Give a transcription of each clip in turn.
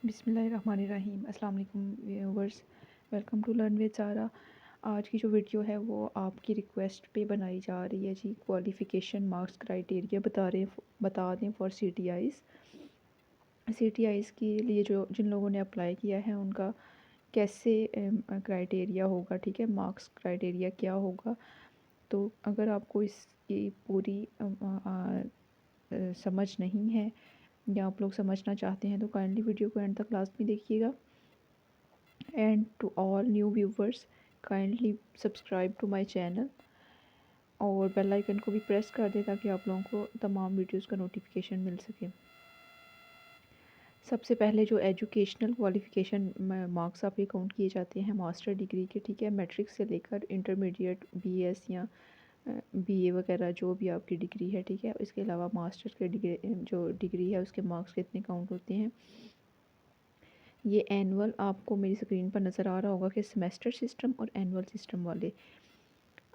बिस्मिल्लाहिर्रहमानिर्रहीम। अस्सलाम वालेकुम viewers, welcome to learn with Sara. आज की जो वीडियो है वो आपकी रिक्वेस्ट पे बनाई जा रही है जी। क्वालिफ़िकेशन मार्क्स क्राइटेरिया बता दें फॉर सीटीआईज़ के लिए जो जिन लोगों ने अप्लाई किया है उनका कैसे क्राइटेरिया होगा, ठीक है, मार्क्स क्राइटेरिया क्या होगा। तो अगर आपको इसकी पूरी समझ नहीं है या आप लोग समझना चाहते हैं तो काइंडली वीडियो को एंड तक लाजमी देखिएगा। And to all new viewers, kindly subscribe to my channel और बेल आइकन को भी प्रेस कर दें ताकि आप लोगों को तमाम वीडियोस का नोटिफिकेशन मिल सके। सबसे पहले जो एजुकेशनल क्वालिफ़िकेशन मार्क्स आपके काउंट किए जाते हैं मास्टर डिग्री के, ठीक है, मैट्रिक से लेकर इंटरमीडिएट बीएस या बीए वगैरह जो भी आपकी डिग्री है, ठीक है। इसके अलावा मास्टर के डिग्री है उसके मार्क्स कितने काउंट होते हैं। ये एनुअल आपको मेरी स्क्रीन पर नज़र आ रहा होगा कि सेमेस्टर सिस्टम और एनुअल सिस्टम वाले।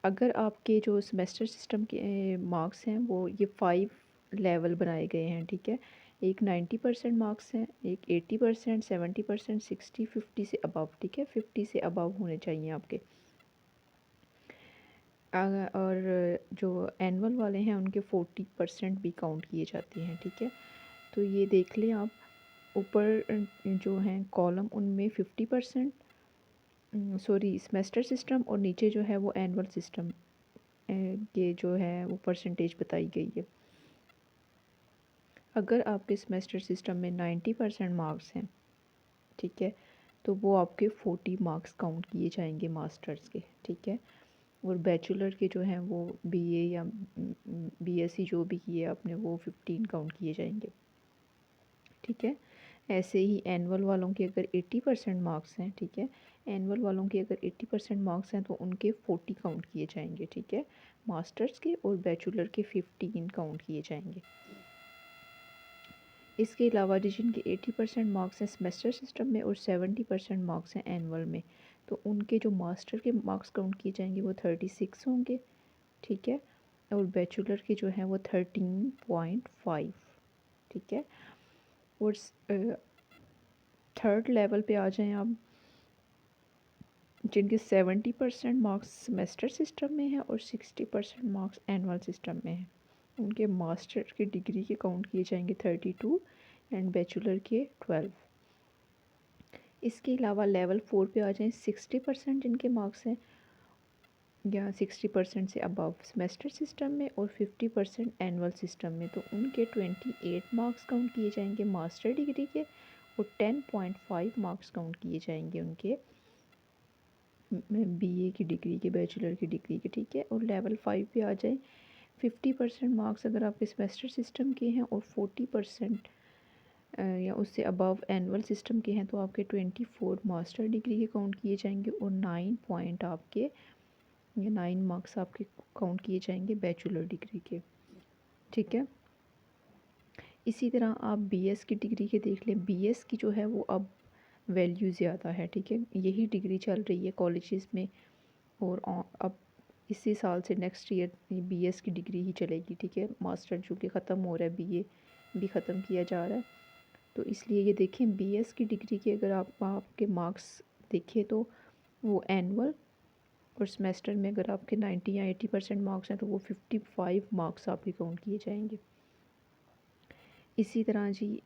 अगर आपके जो सेमेस्टर सिस्टम के मार्क्स हैं वो ये 5 लेवल बनाए गए हैं, ठीक है। एक 90% मार्क्स हैं, एक 80%, 70%, 60, 50 से अबव, ठीक है, 50 से अबव होने चाहिए आपके। और जो एनुअल वाले हैं उनके 40% भी काउंट किए जाते हैं, ठीक है। तो ये देख लें आप, ऊपर जो हैं कॉलम उनमें 50%, सॉरी, सेमेस्टर सिस्टम, और नीचे जो है वो एनुअल सिस्टम के जो है वो परसेंटेज बताई गई है। अगर आपके सेमेस्टर सिस्टम में 90% मार्क्स हैं, ठीक है, तो वो आपके 40 मार्क्स काउंट किए जाएंगे मास्टर्स के, ठीक है। और बैचलर के जो हैं वो बीए या बीएससी जो भी किए आपने वो 15 काउंट किए जाएंगे, ठीक है। ऐसे ही एनुअल वालों के अगर 80% मार्क्स हैं, ठीक है, एनुअल वालों के अगर 80% मार्क्स हैं तो उनके 40 काउंट किए जाएंगे, ठीक है, मास्टर्स के, और बैचलर के 15 काउंट किए जाएंगे। इसके अलावा जिनके 80% मार्क्स हैं सेमेस्टर सिस्टम में और 70% मार्क्स हैं एनुअल में, तो उनके जो मास्टर के मार्क्स काउंट किए जाएंगे वो 36 होंगे, ठीक है, और बैचलर के जो हैं वो 13.5, ठीक है। और थर्ड लेवल पे आ जाएं आप, जिनके 70% मार्क्स सेमेस्टर सिस्टम में हैं और 60% मार्क्स एनुअल सिस्टम में हैं, उनके मास्टर की डिग्री के काउंट किए जाएंगे 32 एंड बैचलर के 12। इसके अलावा लेवल 4 पे आ जाएं, 60% जिनके मार्क्स हैं या 60% से अबव सेमेस्टर सिस्टम में और 50% एनुअल सिस्टम में, तो उनके 28 मार्क्स काउंट किए जाएंगे मास्टर डिग्री के और 10.5 मार्क्स काउंट किए जाएंगे उनके बीए की डिग्री के, बैचलर की डिग्री के, ठीक है। और लेवल 5 पे आ जाए, 50% मार्क्स अगर आपके सेमेस्टर सिस्टम के हैं और 40% या उससे अबव एनुअल सिस्टम के हैं तो आपके 24 मास्टर डिग्री के काउंट किए जाएंगे और 9 पॉइंट आपके या 9 मार्क्स आपके काउंट किए जाएंगे बैचलर डिग्री के, ठीक है। इसी तरह आप बीएस की डिग्री के देख लें, बीएस की जो है वो अब वैल्यू ज़्यादा है, ठीक है, यही डिग्री चल रही है कॉलेजेस में। और अब इसी साल से नेक्स्ट ईयर बीएस की डिग्री ही चलेगी, ठीक है। मास्टर चूँकि ख़त्म हो रहा है, बीए भी ख़त्म किया जा रहा है, तो इसलिए ये देखें बीएस की डिग्री के अगर आप आपके मार्क्स देखें तो वो एनुअल और सेमेस्टर में अगर आपके 90 या 80% मार्क्स हैं तो वो 55 मार्क्स आपके काउंट किए जाएंगे। इसी तरह जी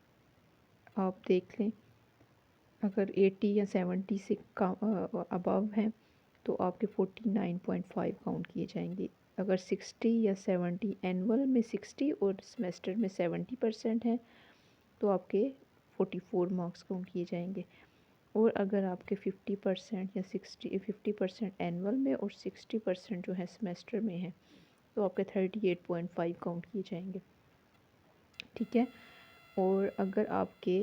आप देख लें, अगर 80 या 70 से अबव हैं तो आपके 49.5 काउंट किए जाएंगे। अगर 60 या 70, एनुअल में 60 और सेमेस्टर में 70% हैं तो आपके 44 मार्क्स काउंट किए जाएंगे। और अगर आपके 50% या 50% एनुअल में और 60% जो है सेमेस्टर में है तो आपके 38.5 काउंट किए जाएंगे, ठीक है। और अगर आपके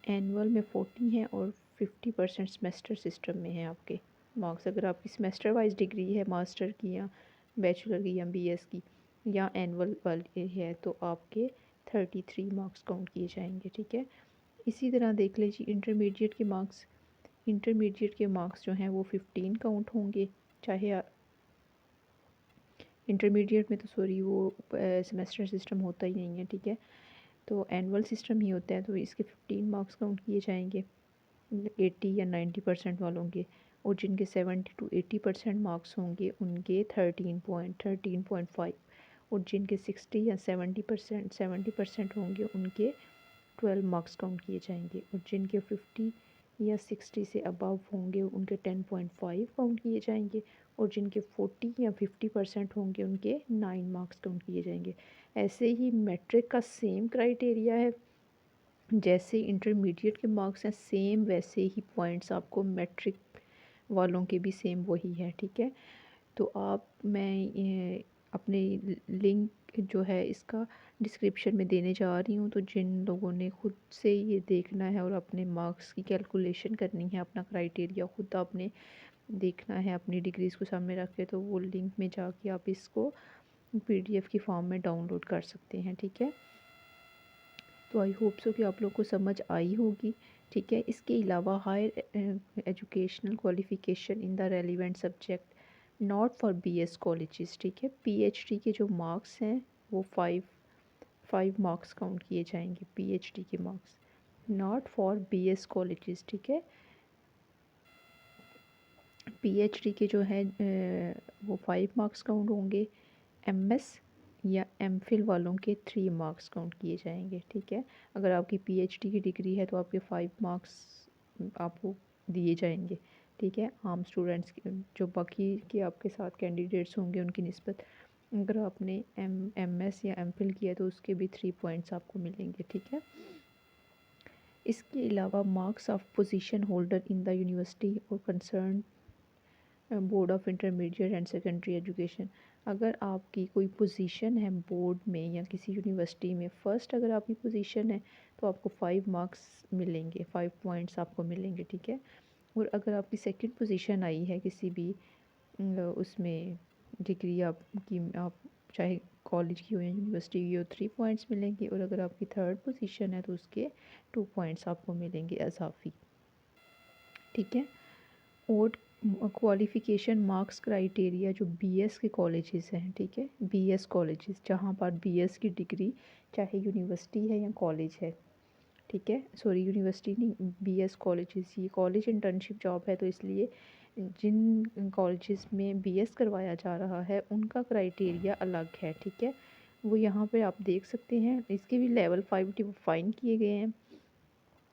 एनुअल में 40 हैं और 50% सेमेस्टर सिस्टम में है आपके मार्क्स, अगर आपकी सेमेस्टर वाइज डिग्री है मास्टर की या बैचलर की या बीएस की या एनुअल वाली है तो आपके 33 मार्क्स काउंट किए जाएंगे, ठीक है। इसी तरह देख लीजिए इंटरमीडिएट के मार्क्स, इंटरमीडिएट के मार्क्स जो हैं वो 15 काउंट होंगे, चाहे इंटरमीडिएट में तो सॉरी वो सेमेस्टर सिस्टम होता ही नहीं है, ठीक है। तो एनुअल सिस्टम ही होता है, तो इसके 15 मार्क्स काउंट किए जाएंगे 80 या 90% वालों के, और जिनके 70 to 80% मार्क्स होंगे उनके 13.5, और जिनके 60 या 70% होंगे उनके 12 मार्क्स काउंट किए जाएंगे, और जिनके 50 या 60 से अबव होंगे उनके 10.5 काउंट किए जाएंगे, और जिनके 40 या 50% होंगे उनके 9 मार्क्स काउंट किए जाएंगे। ऐसे ही मैट्रिक का सेम क्राइटेरिया है, जैसे इंटरमीडिएट के मार्क्स हैं सेम वैसे ही पॉइंट्स आपको मैट्रिक वालों के भी सेम वही है, ठीक है। तो आप मैं अपने लिंक जो है इसका डिस्क्रिप्शन में देने जा रही हूँ, तो जिन लोगों ने ख़ुद से ये देखना है और अपने मार्क्स की कैलकुलेशन करनी है, अपना क्राइटेरिया ख़ुद आपने देखना है अपनी डिग्रीज़ को सामने रख के, तो वो लिंक में जाके आप इसको PDF की फॉर्म में डाउनलोड कर सकते हैं, ठीक है। तो आई होप सो कि आप लोग को समझ आई होगी, ठीक है। इसके अलावा higher educational qualification in the relevant subject not for BS colleges, ठीक है। PhD के जो मार्क्स हैं वो 5 मार्क्स काउंट किए जाएंगे, PhD के marks, not for BS colleges, ठीक है। PhD के जो है वो 5 मार्क्स काउंट होंगे, MS या MPhil वालों के 3 मार्क्स काउंट किए जाएंगे, ठीक है। अगर आपकी PhD की डिग्री है तो आपके 5 मार्क्स आपको दिए जाएंगे, ठीक है। आम स्टूडेंट्स जो बाकी के आपके साथ कैंडिडेट्स होंगे उनकी निस्बत, अगर आपने MS या MPhil किया तो उसके भी 3 पॉइंट्स आपको मिलेंगे, ठीक है। इसके अलावा marks of position holder in the university और concern board of intermediate and secondary education, अगर आपकी कोई पोजीशन है बोर्ड में या किसी यूनिवर्सिटी में, फ़र्स्ट अगर आपकी पोजीशन है तो आपको 5 मार्क्स मिलेंगे, 5 पॉइंट्स आपको मिलेंगे, ठीक है। और अगर आपकी सेकंड पोजीशन आई है किसी भी उसमें डिग्री आपकी, आप चाहे कॉलेज की हो या यूनिवर्सिटी की हो, 3 पॉइंट्स मिलेंगे, और अगर आपकी थर्ड पोजीशन है तो उसके 2 पॉइंट्स आपको मिलेंगे अज़ाफ़ी, ठीक है। और क्वालिफ़िकेशन मार्क्स क्राइटेरिया जो BS के कॉलेजेस हैं, ठीक है, BS कॉलेजेस जहाँ पर BS की डिग्री चाहे यूनिवर्सिटी है या कॉलेज है, ठीक है, सॉरी यूनिवर्सिटी नहीं, BS कॉलेजेस, ये कॉलेज इंटर्नशिप जॉब है, तो इसलिए जिन कॉलेजेस में BS करवाया जा रहा है उनका क्राइटेरिया अलग है, ठीक है। वो यहाँ पे आप देख सकते हैं, इसके भी लेवल 5 डिफाइन किए गए हैं,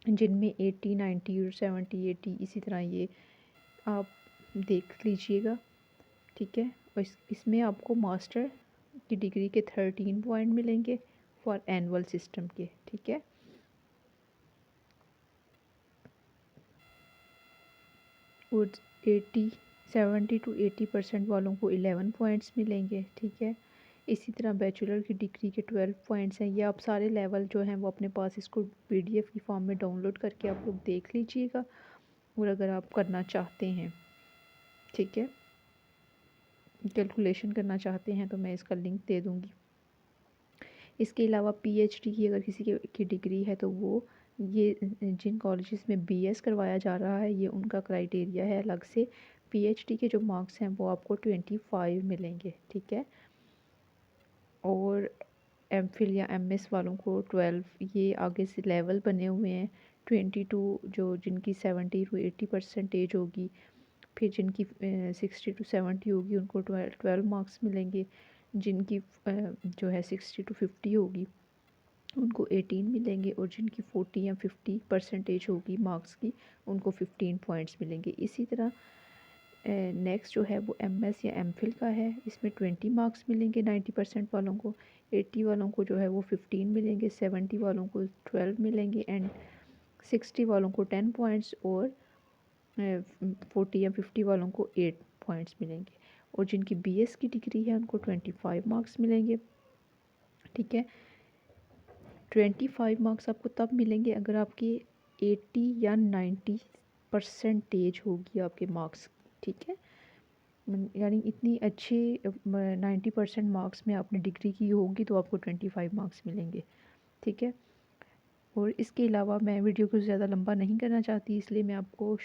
जिनमें 80, 90 और 70, 80 इसी तरह ये आप देख लीजिएगा, ठीक है। और इसमें आपको मास्टर की डिग्री के 13 पॉइंट मिलेंगे फॉर एनुअल सिस्टम के, ठीक है। और 70 to 80% वालों को 11 पॉइंट्स मिलेंगे, ठीक है। इसी तरह बैचलर की डिग्री के 12 पॉइंट्स हैं। ये आप सारे लेवल जो हैं वो अपने पास इसको PDF की फॉर्म में डाउनलोड करके आप लोग देख लीजिएगा, और अगर आप करना चाहते हैं, ठीक है, कैलकुलेशन करना चाहते हैं तो मैं इसका लिंक दे दूँगी। इसके अलावा PhD की अगर किसी की डिग्री है तो वो ये जिन कॉलेजेस में BS करवाया जा रहा है ये उनका क्राइटेरिया है अलग से। PhD के जो मार्क्स हैं वो आपको 25 मिलेंगे, ठीक है। और MPhil या MS वालों को 12, ये आगे से लेवल बने हुए हैं। 22 जो जिनकी 70 to 80 परसेंटेज होगी, फिर जिनकी 60 to 70 होगी उनको 12 मार्क्स मिलेंगे, जिनकी जो है 60 to 50 होगी उनको 18 मिलेंगे, और जिनकी 40 या 50 परसेंटेज होगी मार्क्स की उनको 15 पॉइंट्स मिलेंगे। इसी तरह नेक्स्ट जो है वो MS या MPhil का है, इसमें 20 मार्क्स मिलेंगे 90% वालों को, 80 वालों को जो है वो 15 मिलेंगे, 70 वालों को 12 मिलेंगे, एंड 60 वालों को 10 पॉइंट्स, और 40 या 50 वालों को 8 पॉइंट्स मिलेंगे। और जिनकी BS की डिग्री है उनको 25 मार्क्स मिलेंगे, ठीक है। 25 मार्क्स आपको तब मिलेंगे अगर आपकी 80 या 90 परसेंटेज होगी आपके मार्क्स, ठीक है। यानी इतनी अच्छी 90% मार्क्स में आपने डिग्री की होगी तो आपको 25 मार्क्स मिलेंगे, ठीक है। और इसके अलावा मैं वीडियो को ज़्यादा लंबा नहीं करना चाहती, इसलिए मैं आपको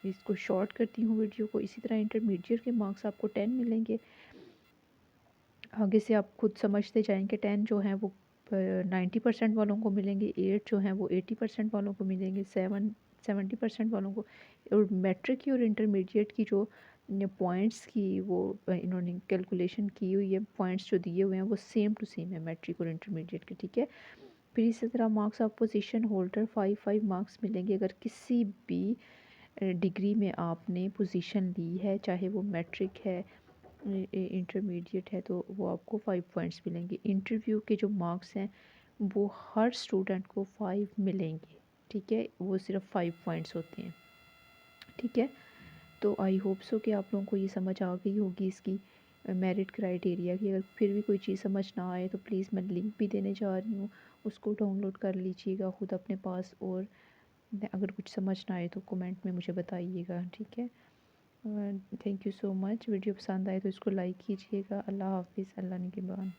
इसको शॉर्ट करती हूँ वीडियो को। इसी तरह इंटरमीडिएट के मार्क्स आपको 10 मिलेंगे, आगे से आप खुद समझते जाएंगे। 10 जो है वो 90% वालों को मिलेंगे, 8 जो हैं वो 80% वालों को मिलेंगे, 70% वालों को। और मैट्रिक की और इंटरमीडिएट की जो पॉइंट्स की वो इन्होंने कैलकुलेशन की हुई है, पॉइंट्स जो दिए हुए हैं वो सेम टू सेम है मैट्रिक और इंटरमीडिएट के, ठीक है। फिर इसी तरह marks of position holder 5 marks मिलेंगे अगर किसी भी डिग्री में आपने पोजीशन ली है, चाहे वो मैट्रिक है, इंटरमीडिएट है, तो वो आपको 5 पॉइंट्स मिलेंगे। इंटरव्यू के जो मार्क्स हैं वो हर स्टूडेंट को 5 मिलेंगे, ठीक है, वो सिर्फ 5 पॉइंट्स होते हैं, ठीक है। तो आई होप सो कि आप लोगों को ये समझ आ गई होगी इसकी मेरिट क्राइटेरिया की। अगर फिर भी कोई चीज़ समझ ना आए तो प्लीज़ मैं लिंक भी देने जा रही हूँ, उसको डाउनलोड कर लीजिएगा ख़ुद अपने पास। और अगर कुछ समझ ना आए तो कमेंट में मुझे बताइएगा, ठीक है। Thank you so much. Video पसंद आए तो इसको लाइक कीजिएगा। अल्लाह हाफिज़, अल्लाह निगहबान।